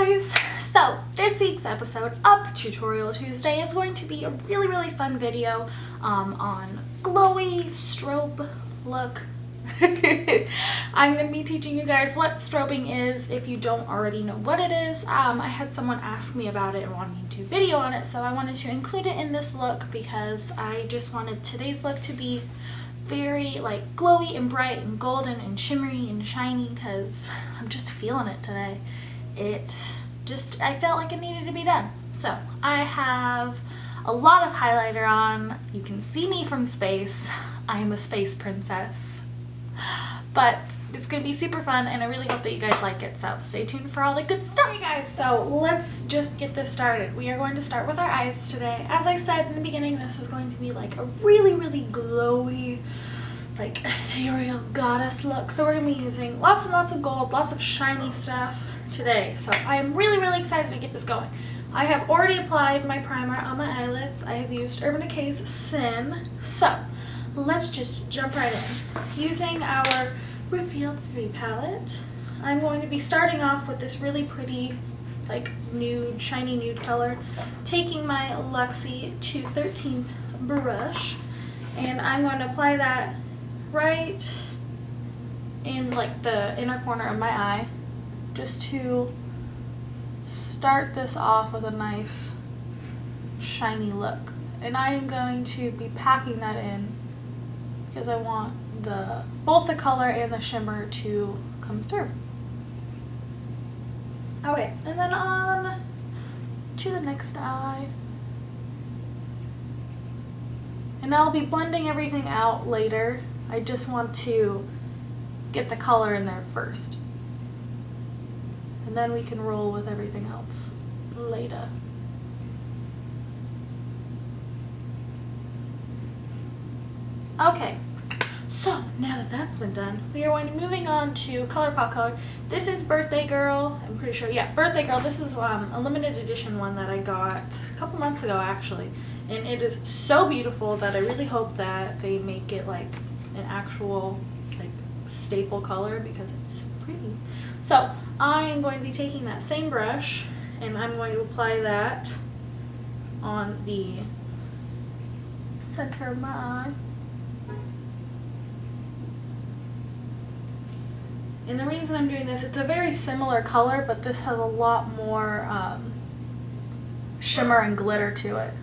guys! So this week's episode of Tutorial Tuesday is going to be a really fun video on glowy strobe look. I'm going to be teaching you guys what strobing is if you don't already know what it is. I had someone ask me about it and wanted me to do a video on it, so I wanted to include it in this look because I just wanted today's look to be very like glowy and bright and golden and shimmery and shiny because I'm just feeling it today. I felt like it needed to be done. So I have a lot of highlighter on. You can see me from space. I'm a space princess. But it's going to be super fun and I really hope that you guys like it. So stay tuned for all the good stuff. Hey guys, so let's just get this started. We are going to start with our eyes today. As I said in the beginning, this is going to be like a really glowy, like ethereal goddess look. So we're going to be using lots and lots of gold, lots of shiny stuff today. So I'm really excited to get this going. I have already applied my primer on my eyelids. I have used Urban Decay's Sin. So let's just jump right in. Using our Revealed 3 palette, I'm going to be starting off with this really pretty like nude, shiny nude color. Taking my Luxie 213 brush and I'm going to apply that right in like the inner corner of my eye, just to start this off with a nice shiny look. And I am going to be packing that in because I want both the color and the shimmer to come through. Okay, and then on to the next eye. And I'll be blending everything out later. I just want to get the color in there first. And then we can roll with everything else later. Okay, so now that that's been done, we are going to be moving on to ColourPop color. This is Birthday Girl, I'm pretty sure, yeah, Birthday Girl. This is a limited edition one that I got a couple months ago actually. And it is so beautiful that I really hope that they make it like an actual like staple color because it's so pretty. So I am going to be taking that same brush and I'm going to apply that on the center of my eye. And the reason I'm doing this, it's a very similar color, but this has a lot more shimmer and glitter to it.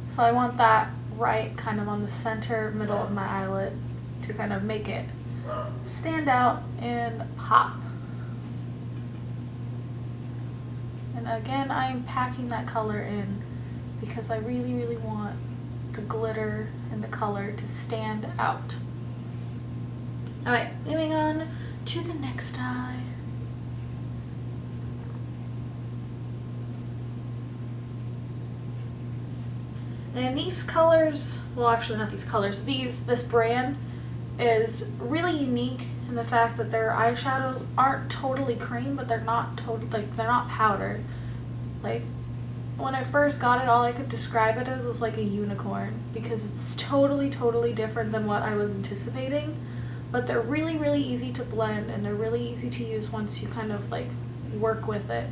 So I want that right kind of on the center middle of my eyelid to kind of make it stand out and pop. And again, I'm packing that color in because I really want the glitter and the color to stand out. Alright, moving on to the next eye. And these colors, well actually not these colors, this brand is really unique in the fact that their eyeshadows aren't totally cream, but they're not they're not powdered. Like when I first got it, all I could describe it as was like a unicorn because it's totally different than what I was anticipating. But they're really easy to blend and they're really easy to use once you kind of like work with it.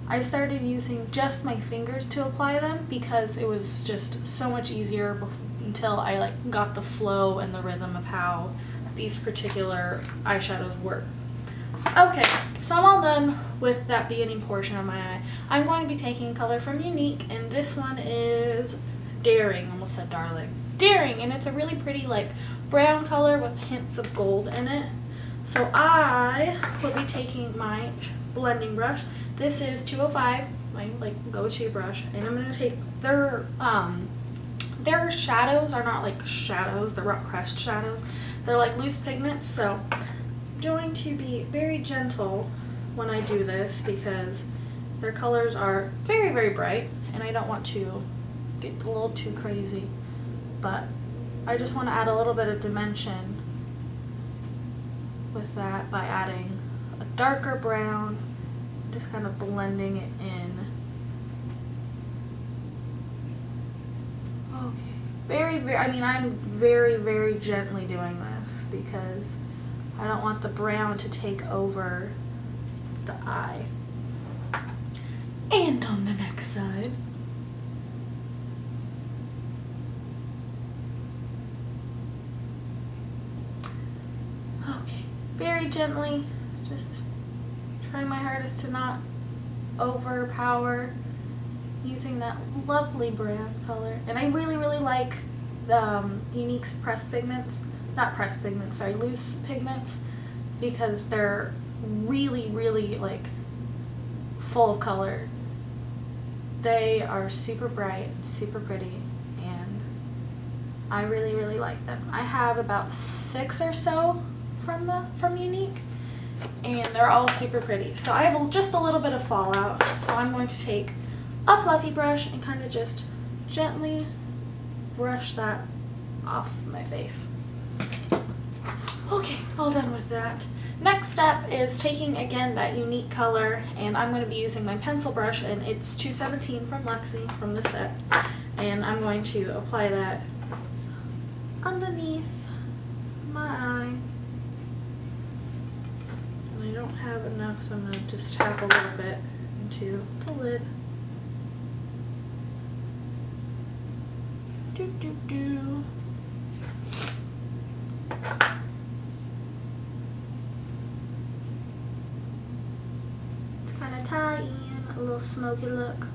I started using just my fingers to apply them because it was just so much easier until I like got the flow and the rhythm of how these particular eyeshadows work. Okay, so I'm all done with that beginning portion of my eye. I'm going to be taking color from Unique and this one is Daring, almost said Darling. Daring, and it's a really pretty like brown color with hints of gold in it. So I will be taking my blending brush. This is 205, my like go-to brush, and I'm going to take their shadows are not like shadows, they're rock crest shadows. They're like loose pigments, so I'm going to be very gentle when I do this because their colors are very bright and I don't want to get a little too crazy, but I just want to add a little bit of dimension with that by adding a darker brown, just kind of blending it in. Okay, I'm very gently doing this because I don't want the brown to take over the eye. very gently, just trying my hardest to not overpower, using that lovely brown color. And I really, really like the Unique's pressed pigments, not pressed pigments, sorry, loose pigments, because they're really, really like full of color. They are super bright, super pretty, and I really, really like them. I have about 6 or so from Unique, and they're all super pretty. So I have just a little bit of fallout, so I'm going to take a fluffy brush and kind of just gently brush that off my face. Okay, all done with that. Next step is taking, again, that Unique color, and I'm going to be using my pencil brush, and it's 217 from Lexi, from the set, and I'm going to apply that underneath my eye. And I don't have enough, so I'm going to just tap a little bit into the lid. Do, do, do. Kind of tie in a little smoky look.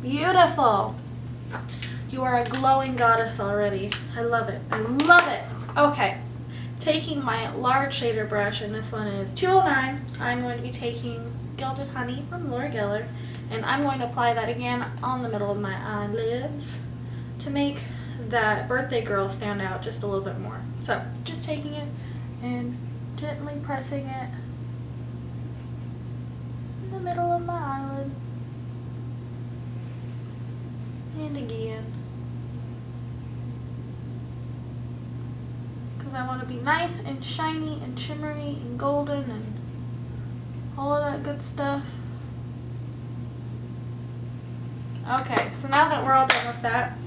Beautiful. You are a glowing goddess already. I love it. I love it. Okay. Taking my large shader brush, and this one is 209, I'm going to be taking Gilded Honey from Laura Geller, and I'm going to apply that again on the middle of my eyelids to make that birthday girl stand out just a little bit more. So, just taking it and gently pressing it in the middle of my eyelid. And again. Because I want to be nice and shiny and shimmery and golden and all of that good stuff. Okay, so now that we're all done with that,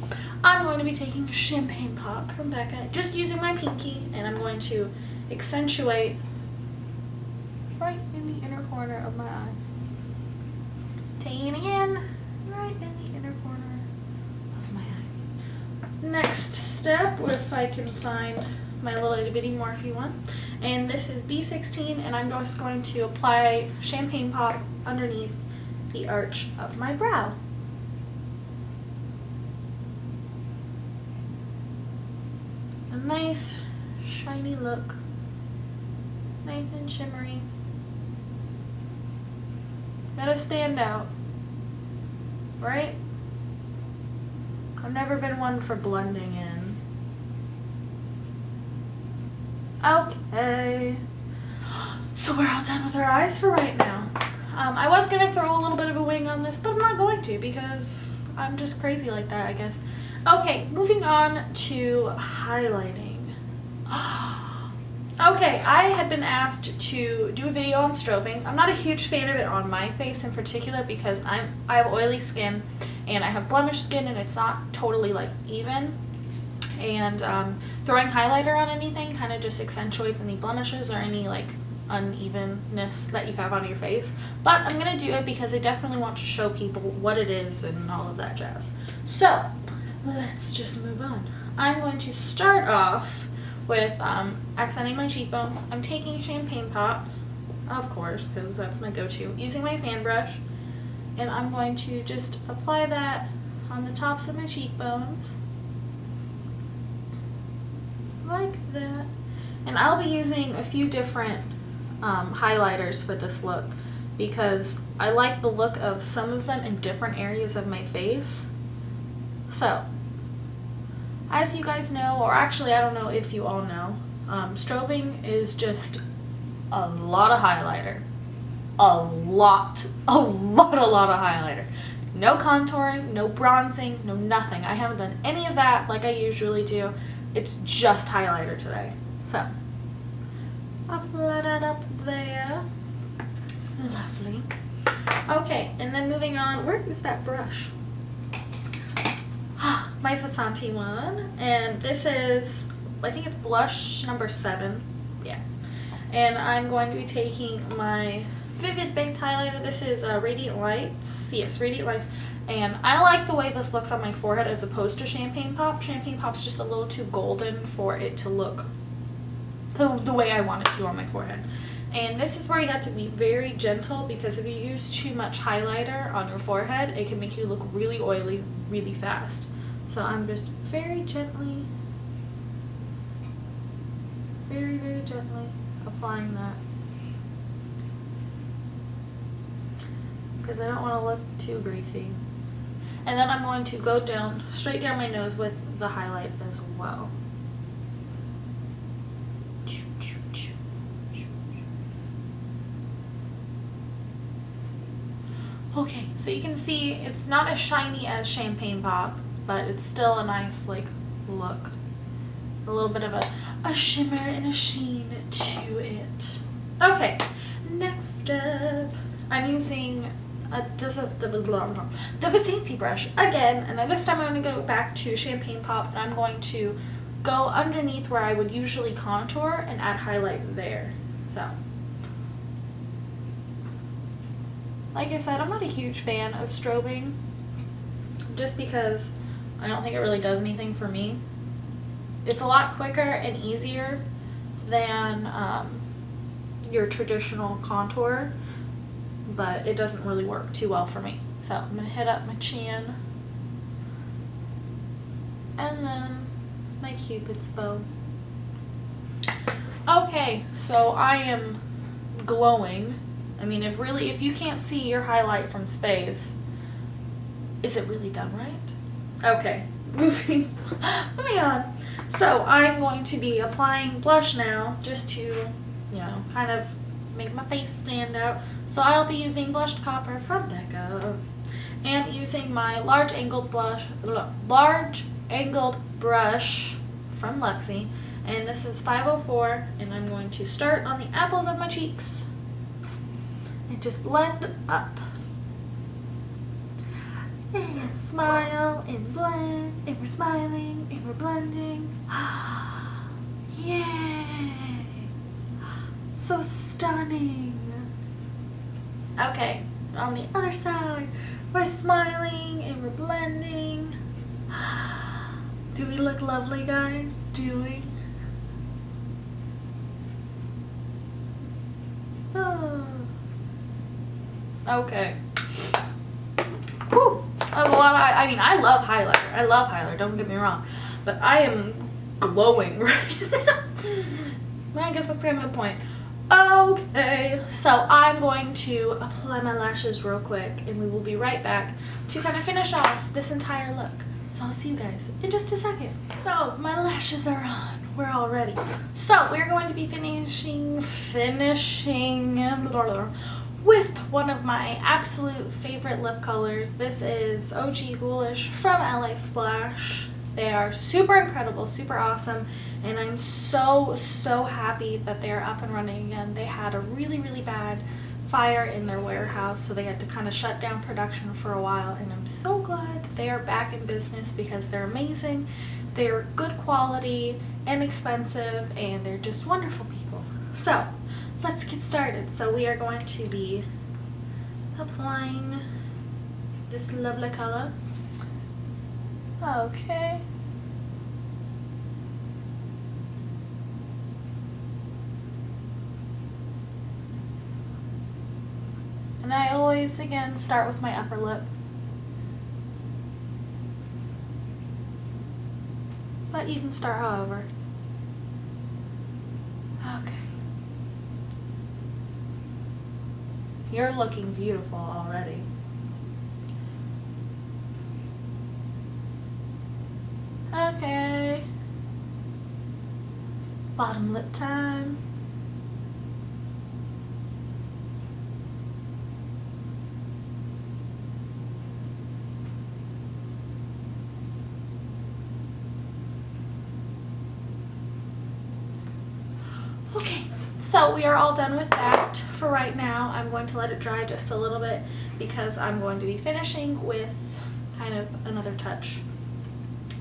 I'm going to be taking Champagne Pop from Becca, just using my pinky, and I'm going to accentuate right in the inner corner of my eye. Taking it again, right in the inner corner of my eye. Next step, if I can find my little itty bitty Morphe one, and this is B16, and I'm just going to apply Champagne Pop underneath the arch of my brow. A nice shiny look, nice and shimmery. Gotta stand out, right? I've never been one for blending in. Okay, so we're all done with our eyes for right now. I was gonna throw a little bit of a wing on this, but I'm not going to because I'm just crazy like that, I guess. Okay, moving on to highlighting. Okay, I had been asked to do a video on strobing. I'm not a huge fan of it on my face in particular because I have oily skin and I have blemished skin and it's not totally like even. And throwing highlighter on anything kind of just accentuates any blemishes or any like unevenness that you have on your face. But I'm going to do it because I definitely want to show people what it is and all of that jazz. So, let's just move on. I'm going to start off with accenting my cheekbones. I'm taking Champagne Pop, of course, because that's my go-to, using my fan brush, and I'm going to just apply that on the tops of my cheekbones, like that. And I'll be using a few different highlighters for this look because I like the look of some of them in different areas of my face. So, as you guys know, or actually I don't know if you all know, strobing is just a lot of highlighter. A lot of highlighter. No contouring, no bronzing, no nothing. I haven't done any of that like I usually do. It's just highlighter today. So, apply that up there. Lovely. Okay, and then moving on, where is that brush? My Fasanti one, and this is, I think it's blush number 7, yeah. And I'm going to be taking my Vivid Baked Highlighter. This is Radiant Lights. Yes, Radiant Lights. And I like the way this looks on my forehead as opposed to Champagne Pop. Champagne Pop's just a little too golden for it to look the way I want it to on my forehead. And this is where you have to be very gentle, because if you use too much highlighter on your forehead, it can make you look really oily really fast. So I'm just very gently, very gently applying that, because I don't want to look too greasy. And then I'm going to go down, straight down my nose with the highlight as well. Okay, so you can see it's not as shiny as Champagne Pop, but it's still a nice like look. A little bit of a shimmer and a sheen to it. Okay, next up, I'm using this is the Vicente brush again, and then this time I'm going to go back to Champagne Pop, and I'm going to go underneath where I would usually contour and add highlight there. So, like I said, I'm not a huge fan of strobing, just because I don't think it really does anything for me. It's a lot quicker and easier than your traditional contour, but it doesn't really work too well for me. So I'm going to hit up my chin, and then my Cupid's bow. Okay, so I am glowing. I mean, if you can't see your highlight from space, is it really done right? Okay, moving on. So I'm going to be applying blush now, just to, you know, kind of make my face stand out. So I'll be using Blushed Copper from Becca, and using my large angled brush from Luxie, and this is 504, and I'm going to start on the apples of my cheeks and just blend up. And smile and blend, and we're smiling and we're blending. Yay! So stunning. Okay, on the other side, we're smiling and we're blending. Do we look lovely, guys? Do we? Oh. Okay. Whew. That was a lot of, I mean, I love highlighter. I love highlighter, don't get me wrong. But I am glowing right now. I guess that's kind of the point. Okay, so I'm going to apply my lashes real quick, and we will be right back to kind of finish off this entire look. So I'll see you guys in just a second. So my lashes are on. We're all ready. So we're going to be finishing with one of my absolute favorite lip colors. This is OG Ghoulish from LA Splash. They are super incredible, super awesome, and I'm so happy that they're up and running again. They had a really bad fire in their warehouse, so they had to kind of shut down production for a while, and I'm so glad that they are back in business, because they're amazing, they're good quality, inexpensive, and they're just wonderful people. So let's get started. So we are going to be applying this lovely color. Okay. And I always, again, start with my upper lip. But you can start however. Okay. You're looking beautiful already. Okay. Bottom lip time. Okay, so we are all done with that for right now. I'm going to let it dry just a little bit, because I'm going to be finishing with kind of another touch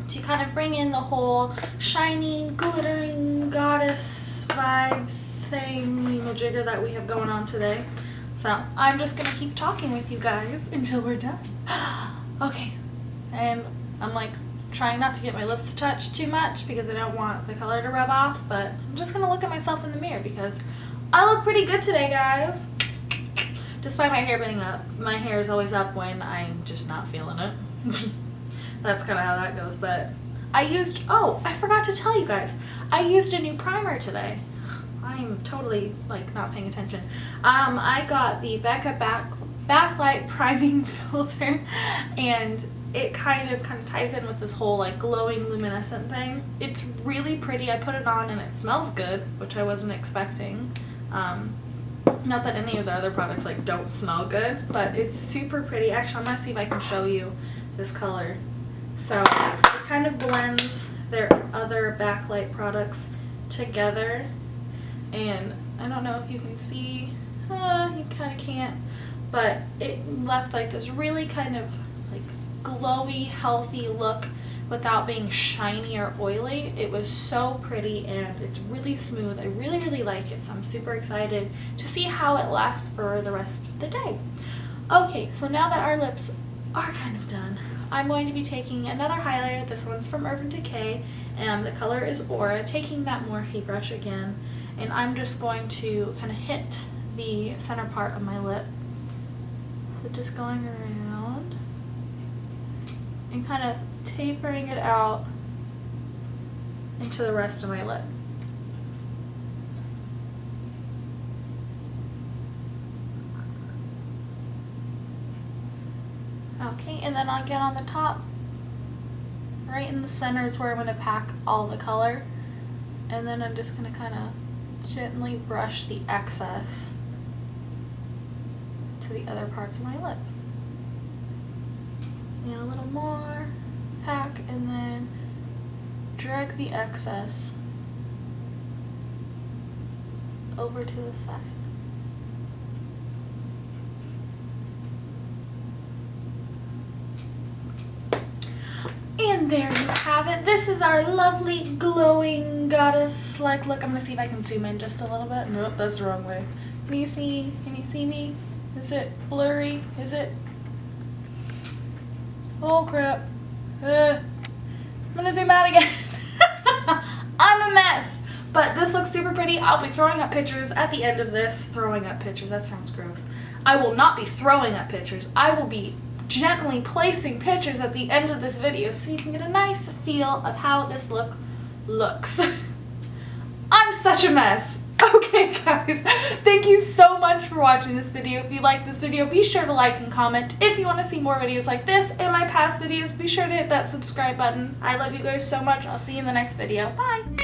to kind of bring in the whole shiny, glittering goddess vibe thing, jigger that we have going on today. So I'm just gonna keep talking with you guys until we're done. Okay, and I'm like trying not to get my lips touched too much because I don't want the color to rub off, but I'm just gonna look at myself in the mirror because I look pretty good today, guys. Despite my hair being up, my hair is always up when I'm just not feeling it. That's kind of how that goes, but I used, oh, I forgot to tell you guys, I used a new primer today. I'm totally like not paying attention. I got the Becca Backlight Priming Filter, and it kind of ties in with this whole like glowing luminescent thing. It's really pretty. I put it on and it smells good, which I wasn't expecting. Not that any of the other products like don't smell good, but it's super pretty. Actually, I'm gonna see if I can show you this color. So it kind of blends their other backlight products together, and I don't know if you can see, you kind of can't, but it left like this really kind of like glowy, healthy look without being shiny or oily. It was so pretty and it's really smooth. I really, really like it, so I'm super excited to see how it lasts for the rest of the day. Okay, so now that our lips are kind of done, I'm going to be taking another highlighter. This one's from Urban Decay, and the color is Aura. Taking that Morphe brush again, and I'm just going to kind of hit the center part of my lip. So just going around and kind of tapering it out into the rest of my lip. Okay, and then I'll get on the top. Right in the center is where I'm going to pack all the color. And then I'm just going to kind of gently brush the excess to the other parts of my lip. And a little more, pack, and then drag the excess over to the side. And there you have it. This is our lovely glowing goddess-like look. I'm gonna see if I can zoom in just a little bit. Nope, that's the wrong way. Can you see me? Is it blurry? Is it? Oh crap. I'm gonna zoom out again. I'm a mess. But this looks super pretty. I'll be throwing up pictures at the end of this. Throwing up pictures, that sounds gross. I will not be throwing up pictures. I will be gently placing pictures at the end of this video so you can get a nice feel of how this look looks. I'm such a mess. Okay guys, thank you so much for watching this video. If you like this video, be sure to like and comment. If you want to see more videos like this and my past videos, be sure to hit that subscribe button. I love you guys so much. I'll see you in the next video. Bye!